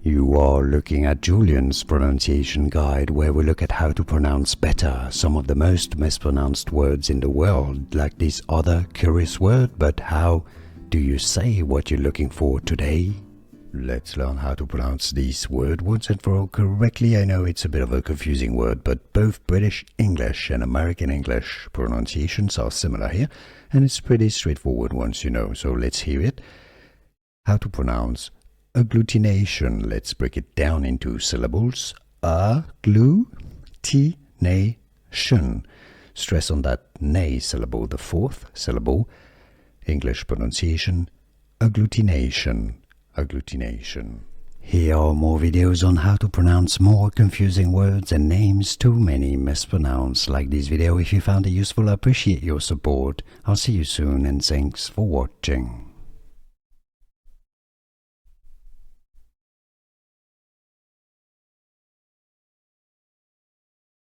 You are looking at Julian's pronunciation guide, where we look at how to pronounce better some of the most mispronounced words in the world, like this other curious word. But how do you say what you're looking for today? Let's learn how to pronounce these word once and for all correctly. I know it's a bit of a confusing word, but both British English and American English pronunciations are similar here, and it's pretty straightforward once you know, so let's hear it. How to pronounce agglutination. Let's break it down into syllables. Agglutination. Stress on that nay syllable, the fourth syllable. English pronunciation, agglutination. Agglutination. Here are more videos on how to pronounce more confusing words and names too many mispronounced. Like this video if you found it useful. I appreciate your support. I'll see you soon and thanks for watching.